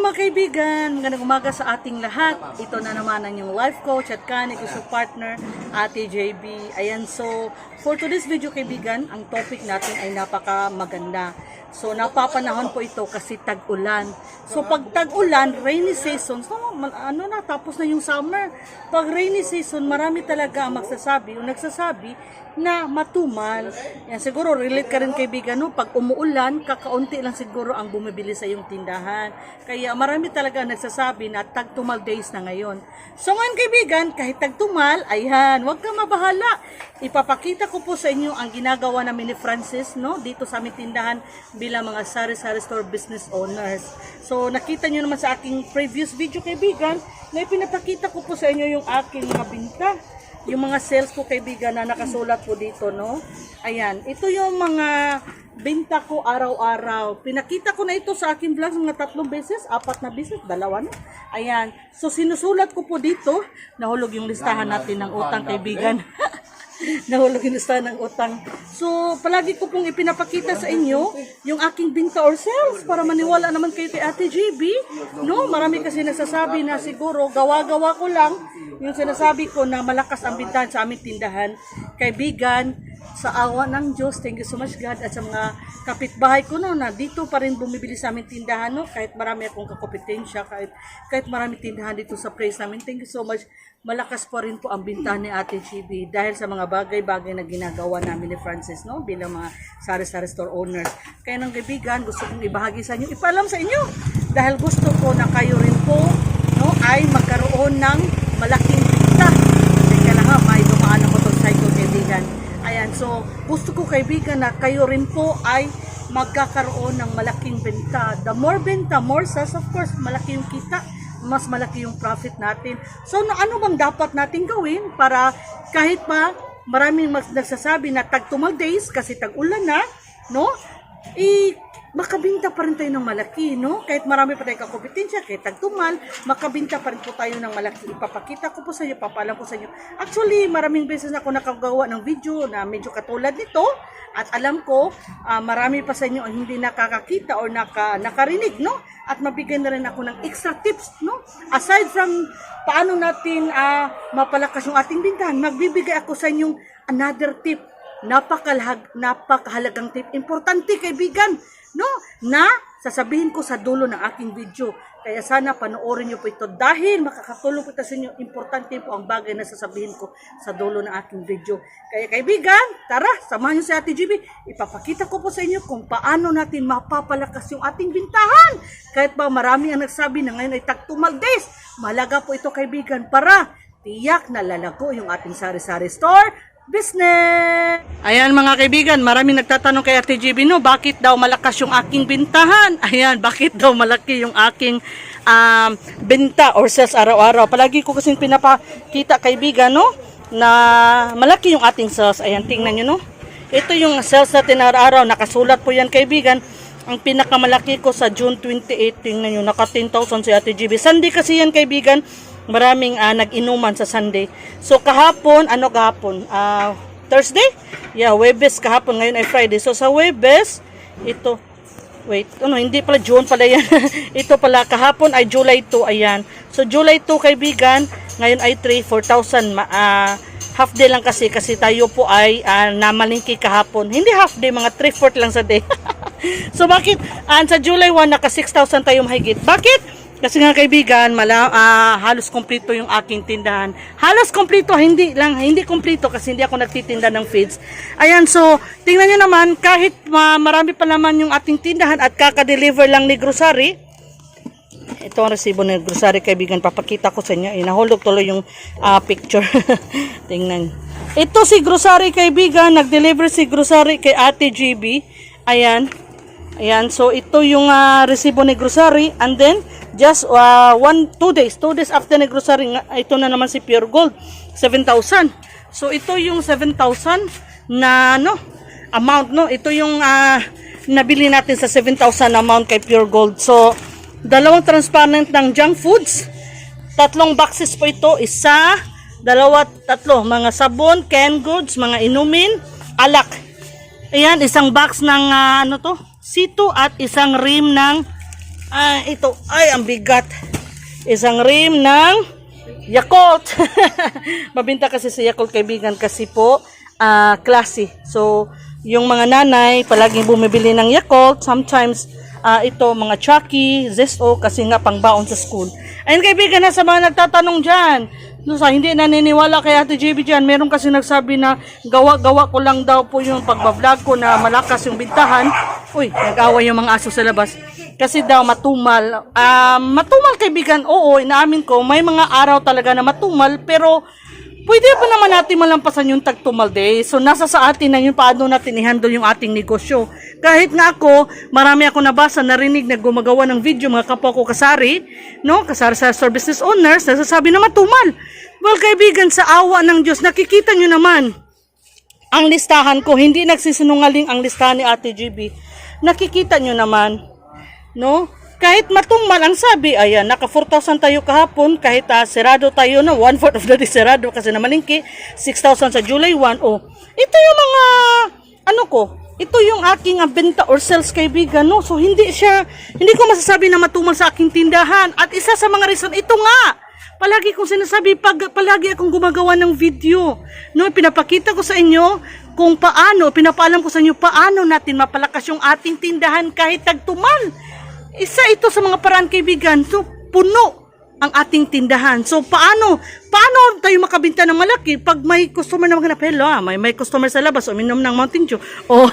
mga kaibigan, magandang umaga sa ating lahat. Ito na naman ang yung life coach at kanig gusto partner, Ate JB. Ayan, so for today's video kaibigan, ang topic natin ay napaka maganda. So napapanahon po ito kasi tag-ulan. So pag tag-ulan, rainy season, so tapos na yung summer. Pag rainy season, marami talaga ang magsasabi o nagsasabi na matumal. Yan, siguro relate ka rin kaibigan, no? Pag umuulan, kakaunti lang siguro ang bumibili sa iyong tindahan. Kaya marami talaga nagsasabi na tagtumal days na ngayon. So ngayon kaibigan, kahit tagtumal, ayan, huwag kang mabahala. Ipapakita ko po sa inyo ang ginagawa namin ni Francis, no? Dito sa aming tindahan bilang mga sari-sari store business owners. So nakita nyo naman sa aking previous video kaibigan, na ipinapakita ko po sa inyo yung aking mga binta. Yung mga sales ko kaibigan na nakasulat po dito, no? Ayan, ito yung mga binta ko araw-araw. Pinakita ko na ito sa aking vlogs mga 3 beses, 4 na beses, 2 na. Ayan, so sinusulat ko po dito, nahulog yung listahan natin ng utang kaibigan. Nahulog yung listahan ng utang. So, palagi ko pong ipinapakita sa inyo yung aking binta or sales para maniwala naman kayo kay Ate JB. No, marami kasi nagsasabi na siguro gawa-gawa ko lang yung sinasabi ko na malakas ang bintahan sa aming tindahan. Kaibigan, sa awa ng Diyos, thank you so much God, at sa mga kapitbahay ko no, na dito pa rin bumibili sa aming tindahan, no, kahit marami akong kakompetensya, kahit marami tindahan dito sa place namin, thank you so much. Malakas pa rin po ang bintahan ni Ate JB dahil sa mga bagay-bagay na ginagawa namin ni Francis, no, bilang mga sari-sari store owners. Kaya ng kaibigan, gusto kong ibahagi sa inyo, ipaalam sa inyo, dahil gusto ko na kayo rin po, no, ay magkaroon ng malaking binta. Teka lang ha, may dumaan ang motorcycle kaibigan. Ayan, so gusto ko kaibigan na kayo rin po ay magkakaroon ng malaking benta. The more benta, more sales, of course, malaki yung kita, mas malaki yung profit natin. So ano bang dapat natin gawin para kahit pa maraming nagsasabi na tag-tumal days kasi tag-ulan na, no? Makabinta pa rin tayo ng malaki, no? Kahit marami pa tayong kakompetensya, kahit tagtumal, makabinta pa rin po tayo ng malaki. Ipapakita ko po sa inyo, papalam ko sa inyo. Actually, maraming beses na ako nakagawa ng video na medyo katulad nito. At alam ko, marami pa sa inyo ang hindi nakakakita or nakarinig, no? At mabigyan na rin ako ng extra tips, no? Aside from paano natin mapalakas yung ating bintahan, magbibigay ako sa inyong another tip. Napakahalagang tip. Importante kaibigan, no? Na sasabihin ko sa dulo ng aking video. Kaya sana panoorin niyo po ito dahil makakatulong po ito sa inyo. Importante po ang bagay na sasabihin ko sa dulo ng aking video. Kaya kaibigan, tara, samahan niyo si Ate JB. Ipapakita ko po sa inyo kung paano natin mapapalakas yung ating bintahan. Kahit ba marami ang nagsabi na ngayon ay tagtumal days. Mahalaga po ito kaibigan para tiyak na lalago yung ating sari-sari store business. Ayan mga kaibigan, maraming nagtatanong kay Ate JB, no, bakit daw malakas yung aking bintahan? Ayan, bakit daw malaki yung aking benta or sales araw-araw? Palagi ko kasing pinapakita kaibigan, no, na malaki yung ating sales. Ayan, tingnan nyo, no. Ito yung sales natin araw-araw. Nakasulat po yan kaibigan. Ang pinakamalaki ko sa June 28, tingnan nyo, naka 10,000 si Ate JB. Sunday kasi yan kaibigan. Maraming nag-inuman sa Sunday. So kahapon, Thursday? Yeah, Webes kahapon, ngayon ay Friday. So sa Webes, ito, hindi pala June pala yan. Ito pala, kahapon ay July 2, ayan. So July 2 kaibigan, ngayon ay 4,000. Half day lang kasi tayo po ay namalingki kahapon. Hindi half day, mga 3/4 lang sa day. So bakit? Sa July 1, naka 6,000 tayo mahigit. Bakit? Kasi nga kaibigan, halos kompleto yung aking tindahan. Halos kompleto, hindi kompleto kasi hindi ako nagtitinda ng feeds. Ayan, so tingnan nyo naman, kahit marami pa naman yung ating tindahan at kaka-deliver lang ni grocery. Ito ang resibo ng grocery kaibigan, papakita ko sa inyo. Nahulog tuloy yung picture. Tingnan. Ito si grocery kaibigan, nag-deliver si grocery kay Ate JB. Ayan. Ayan, so ito yung resibo ni grocery, and then just 2 days after ni grocery, ito na naman si Pure Gold, 7,000. So ito yung 7,000 na amount, no. Ito yung nabili natin sa 7,000 amount kay Pure Gold. So 2 transparent ng junk foods, 3 boxes po ito, 1, 2, 3 mga sabon, canned goods, mga inumin, alak. Ayan, 1 box ng C2 at 1 rim ng Ito, ay, ang bigat. Isang rim ng Yakult. Mabinta kasi sa Yakult, kaibigan, kasi po, klase. So, yung mga nanay, palaging bumibili ng Yakult. Sometimes, ito, mga Chucky, Zesto, kasi nga pangbaon sa school. Ayun, kaibigan, sa mga nagtatanong dyan, hindi naniniwala kay Ate JB dyan. Meron kasi nagsabi na gawa-gawa ko lang daw po yung pagbablog ko na malakas yung bintahan. Uy, nag-away yung mga aso sa labas. Kasi daw matumal. Matumal, kaibigan, oo, inaamin ko, may mga araw talaga na matumal, pero pwede pa naman natin malampasan yung tagtumal day. So, nasa sa atin na yun, paano natin i-handle yung ating negosyo. Kahit nga ako, marami ako nabasa, narinig na gumagawa ng video, mga kapwa ko kasari, no? Kasari sa store business owners, nasasabi na matumal. Well, kaibigan, sa awa ng Diyos, nakikita nyo naman, ang listahan ko, hindi nagsisinungaling ang listahan ni Ate GB. Nakikita nyo naman, no? Kahit matumal, ang sabi, ayan, naka 4,000 tayo kahapon, kahit serado tayo na, 1/4 of the day serado kasi namalingki, 6,000 sa July 1, oh. Ito yung mga, ito yung aking benta or sales, kaibigan, no? So, hindi ko masasabi na matumal sa aking tindahan. At isa sa mga reason, ito nga, palagi kong sinasabi, palagi akong gumagawa ng video, no? Pinapakita ko sa inyo kung paano, pinapaalam ko sa inyo paano natin mapalakas yung ating tindahan kahit tagtumal. Isa ito sa mga paraan, kaibigan. So, puno ang ating tindahan. So, paano tayo makabenta ng malaki pag may customer na maghanap? Hello, may customer sa labas, uminom ng Mountain Dew. Oh,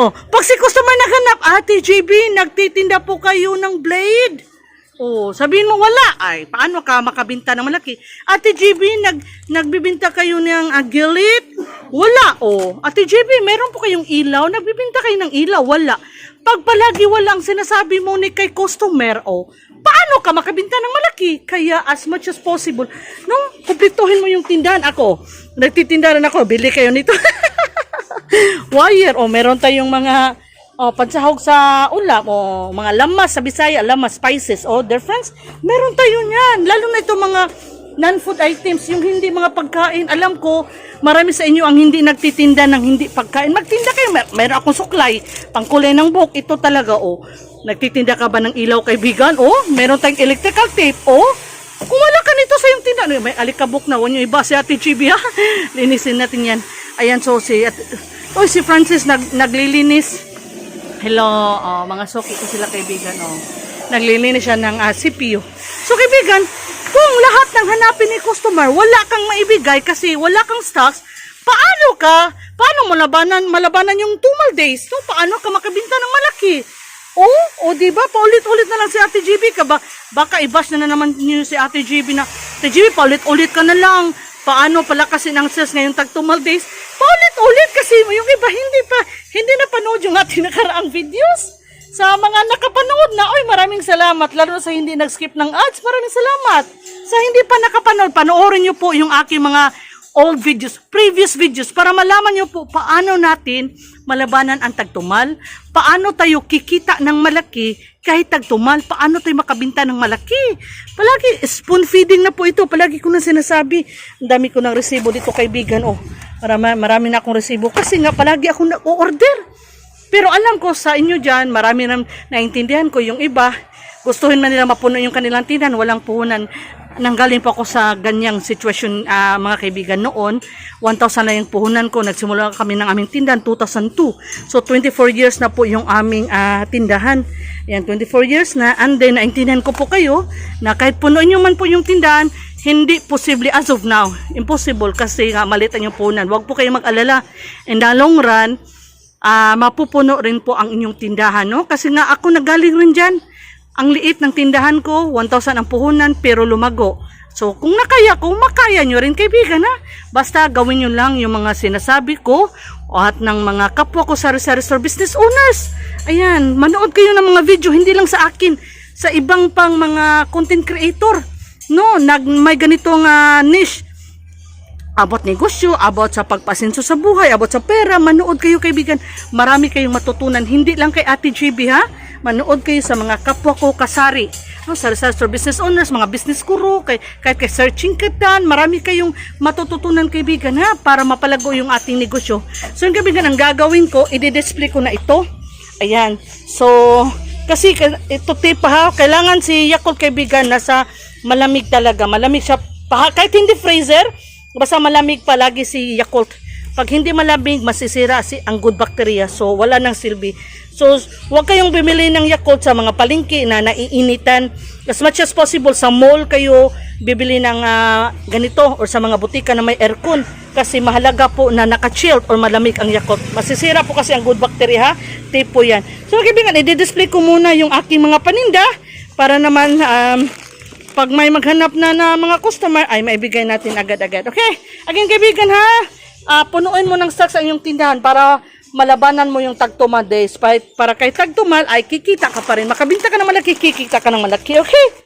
pag si customer naghanap, Ate JB, nagtitinda po kayo ng blade. Oh, sabihin mo wala. Ay, paano ka makabenta ng malaki? Ate JB, nagbibenta kayo ng gilit? Wala. Oh, Ate JB, meron po kayong ilaw? Nagbibenta kayo ng ilaw? Wala. Pag palagi wala ang sinasabi mo ni kay customer, paano ka makabenta ng malaki? Kaya as much as possible, no, kumplituhin mo yung tindahan. Ako, nagtitinda rin ako, bili kayo nito. Wire, meron tayong mga pansahog sa ulam, mga lamas sa Bisaya, lamas, spices, dear friends, meron tayo niyan. Lalo na ito mga non-food items, yung hindi mga pagkain. Alam ko, marami sa inyo ang hindi nagtitinda ng hindi pagkain. Magtinda kayo, meron akong suklay, pangkulay ng buhok, ito talaga, Nagtitinda ka ba ng ilaw, kaibigan? Meron tayong electrical tape, kung wala ka nito sa yung tinda, may alikabok na, wanyo iba si Ate Chibi, ha? Linisin natin yan. Ayan, so si Francis naglilinis. Hello, mga soki ko sila, kaibigan, naglilinis siya ng CPU. So, kaibigan, kung lahat ng hanapin ni customer, wala kang maibigay kasi wala kang stocks, paano mo malabanan yung tumal days? So, paano ka makabinta ng malaki? Diba? Paulit-ulit na lang si Ate GB ka. Baka i-bash na naman niyo si Ate GB na, Ate GB, paulit-ulit ka na lang. Paano palakasin ang sales ngayong tag-tumal days? Paulit-ulit kasi yung iba hindi na panood yung ating nakaraang videos. Sa mga nakapanood na, maraming salamat. Lalo sa hindi nag-skip ng ads, maraming salamat. Sa hindi pa nakapanood, panoorin nyo po yung aking mga old videos, previous videos, para malaman nyo po paano natin malabanan ang tagtumal, paano tayo kikita ng malaki kahit tagtumal, paano tayo makabinta ng malaki. Palagi, spoon feeding na po ito. Palagi ko na sinasabi, ang dami ko ng resibo dito, kaibigan. Marami na akong resibo kasi nga palagi ako na-order. Pero alam ko sa inyo dyan, marami na naintindihan ko. Yung iba, gustuhin man nila mapuno yung kanilang tindahan, walang puhunan. Nanggaling po ako sa ganyang sitwasyon, mga kaibigan. Noon, 1,000 na yung puhunan ko. Nagsimula kami ng aming tindahan, 2002. So, 24 years na po yung aming tindahan. Yan, 24 years na. And then, naintindihan ko po kayo na kahit punuin nyo man po yung tindahan, hindi posible as of now. Impossible kasi maliit ang yung puhunan. Huwag po kayo mag-alala. In the long run, mapupuno rin po ang inyong tindahan, no? Kasi nga ako nagaling rin dyan. Ang liit ng tindahan ko, 1,000 ang puhunan, pero lumago. So, kung nakaya ko, makaya nyo rin, kaibigan, ha? Basta gawin nyo lang yung mga sinasabi ko at ng mga kapwa ko sari-sari store business owners. Ayan, manood kayo ng mga video, hindi lang sa akin, sa ibang pang mga content creator. No, may ganitong niche. About negosyo, about sa pagpasenso sa buhay, about sa pera, manood kayo, kaibigan. Marami kayong matutunan, hindi lang kay Ate JB, ha? Manood kayo sa mga kapwa ko kasari, no? Sa store business owners, mga business guru, kahit kay Searching Katan, marami kayong matututunan, kaibigan, ha? Para mapalago yung ating negosyo. So, yung kaibigan, ang gagawin ko, i-display ko na ito. Ayan. So, Kasi ito tip ha, kailangan si Yakult kaibigan nasa malamig talaga. Malamig siya, kahit hindi freezer, basta malamig palagi si Yakult. Pag hindi malamig, masisira ang good bacteria. So, wala nang silbi. So, huwag kayong bumili ng Yakult sa mga palengke na naiinitan. As much as possible, sa mall kayo bibili ng ganito or sa mga butika na may aircon. Kasi mahalaga po na naka-chilled or malamig ang Yakult. Masisira po kasi ang good bacteria ha. Tip po yan. So, kaibigan, i-display ko muna yung aking mga paninda para naman pag may maghanap na mga customer ay maibigay natin agad-agad. Okay? Again, kaibigan ha, punuin mo ng stocks ang iyong tindahan para malabanan mo yung tag-2 days. Para kay tag-2 ay kikita ka pa rin. Makabinta ka ng malaki, kikita ka ng malaki. Okay?